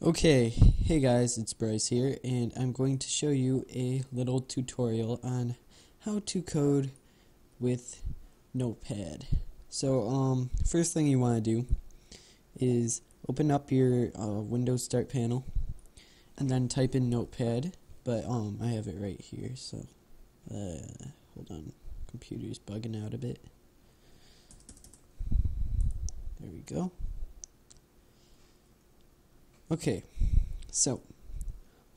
Okay, hey guys, it's Bryce here, and I'm going to show you a little tutorial on how to code with Notepad. So, first thing you want to do is open up your Windows Start panel, and then type in Notepad, but I have it right here, so hold on, computer's bugging out a bit. There we go. Okay, so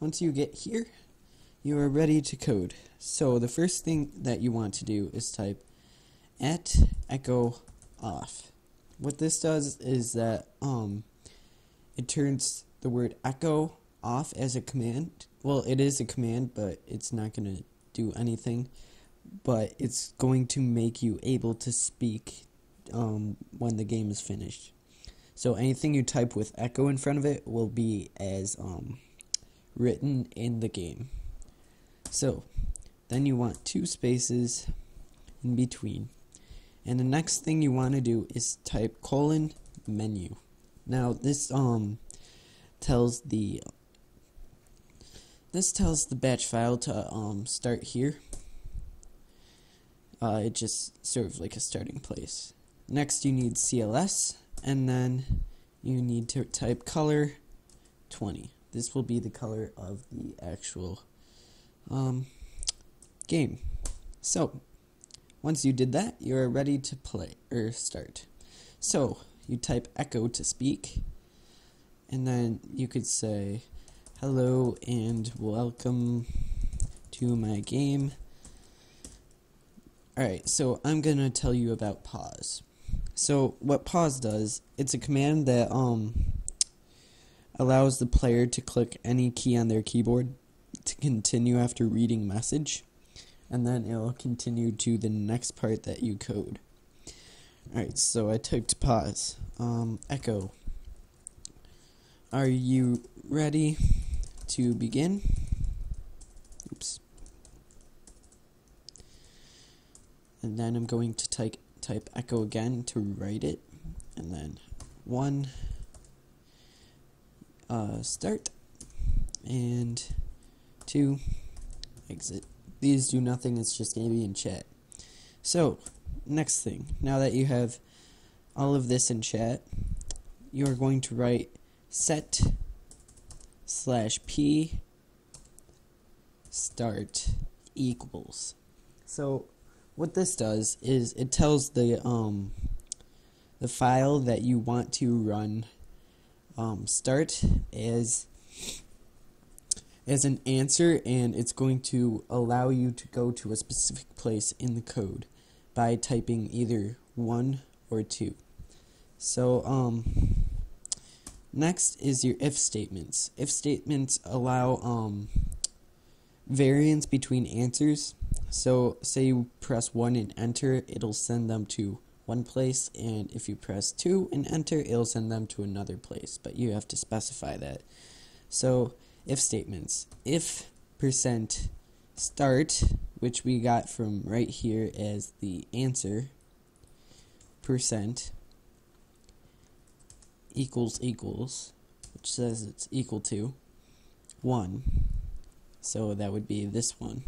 once you get here, you are ready to code. So the first thing that you want to do is type @echo off. What this does is that it turns the word echo off as a command. Well, it is a command, but it's not going to do anything. But it's going to make you able to speak when the game is finished. So anything you type with echo in front of it will be as written in the game. So then you want 2 spaces in between. And the next thing you want to do is type :menu. Now this tells the batch file to start here. It just serves like a starting place. Next you need CLS, and then you need to type color 20. This will be the color of the actual game. So once you did that, you are ready to play or start. So you type echo to speak, and then you could say hello and welcome to my game. Alright, so I'm gonna tell you about pause. So what pause does, it's a command that allows the player to click any key on their keyboard to continue after reading message, and then it'll continue to the next part that you code. Alright, so I typed pause. Echo. Are you ready to begin? Oops. And then I'm going to type echo again to write it, and then 1 start, and 2 exit. These do nothing, it's just going to be in chat. So next thing, now that you have all of this in chat, you are going to write set/p start equals. So what this does is it tells the file that you want to run start as an answer, and it's going to allow you to go to a specific place in the code by typing either 1 or 2. So next is your if statements. If statements allow variance between answers. So say you press 1 and enter, it'll send them to one place, and if you press 2 and enter, it'll send them to another place, but you have to specify that. So if statements, if %start, which we got from right here as the answer, % equals, which says it's equal to 1, so that would be this one.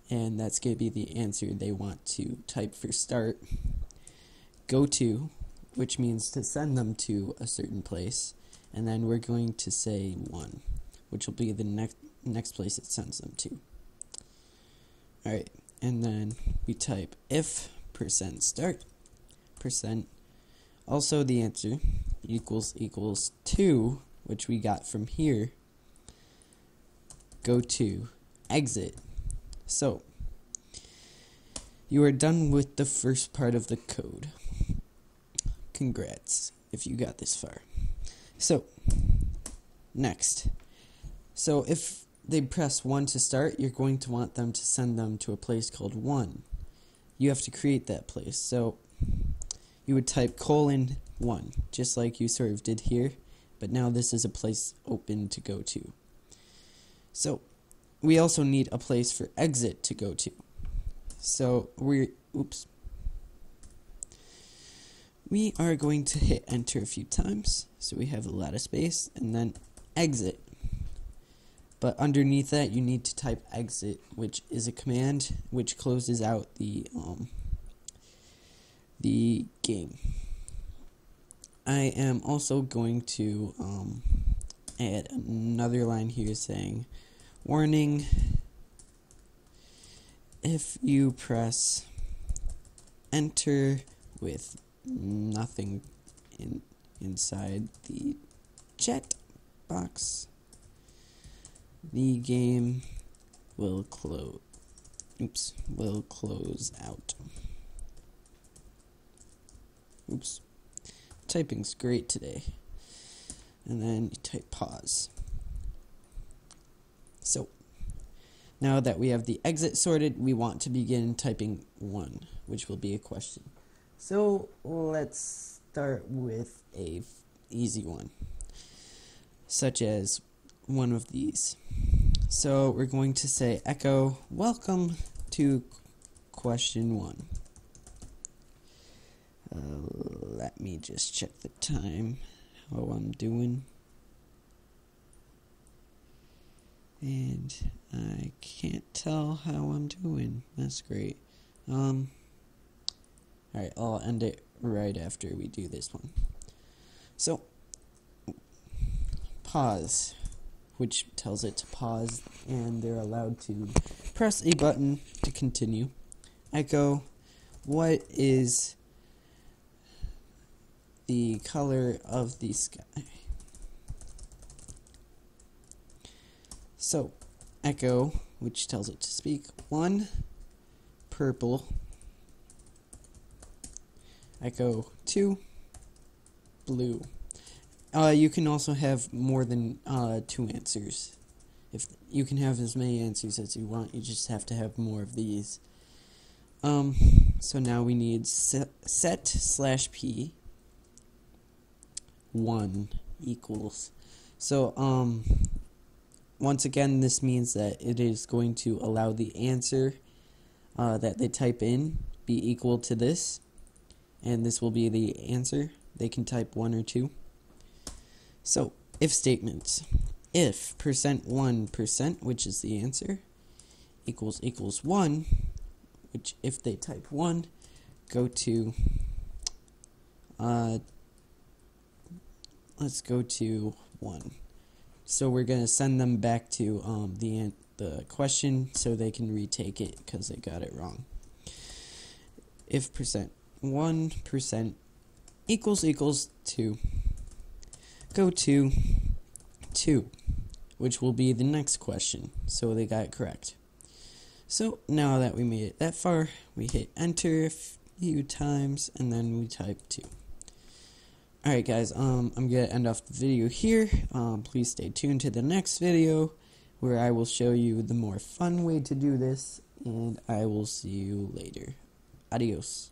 And that's going to be the answer they want to type for start. Go to, which means to send them to a certain place, and then we're going to say 1, which will be the next place it sends them to. Alright, and then we type if %start, also the answer, equals 2, which we got from here, go to, exit. So you are done with the first part of the code. Congrats if you got this far. So next, so if they press 1 to start, you're going to want them to send them to a place called 1. You have to create that place. So you would type :1, just like you sort of did here, but now this is a place open to go to. So we also need a place for exit to go to. So we are going to hit enter a few times, so we have a lot of space, and then exit. But underneath that, you need to type exit, which is a command which closes out the game. I am also going to add another line here saying, warning, if you press enter with nothing inside the chat box, the game will close out. Oops. Typing's great today. And then you type pause. So, now that we have the exit sorted, we want to begin typing 1, which will be a question. So, let's start with a easy one, such as one of these. So, we're going to say echo, welcome to question 1. Let me just check the time, how I'm doing. And I can't tell how I'm doing. That's great. Alright, I'll end it right after we do this one. So, pause, which tells it to pause, and they're allowed to press a button to continue. Echo, what is the color of the sky? So, echo, which tells it to speak, 1, purple. Echo 2, blue. You can also have more than 2 answers. If you can have as many answers as you want, you just have to have more of these. So now we need set/p 1 equals. So once again, this means that it is going to allow the answer that they type in be equal to this, and this will be the answer. They can type 1 or 2. So, if statements. If %1%, which is the answer, equals 1, which if they type 1, go to, let's go to 1. So we're going to send them back to the question so they can retake it because they got it wrong. If %1% equals 2, go to 2, which will be the next question. So they got it correct. So now that we made it that far, we hit enter a few times and then we type 2. Alright guys, I'm going to end off the video here. Please stay tuned to the next video where I will show you the more fun way to do this, and I will see you later. Adios.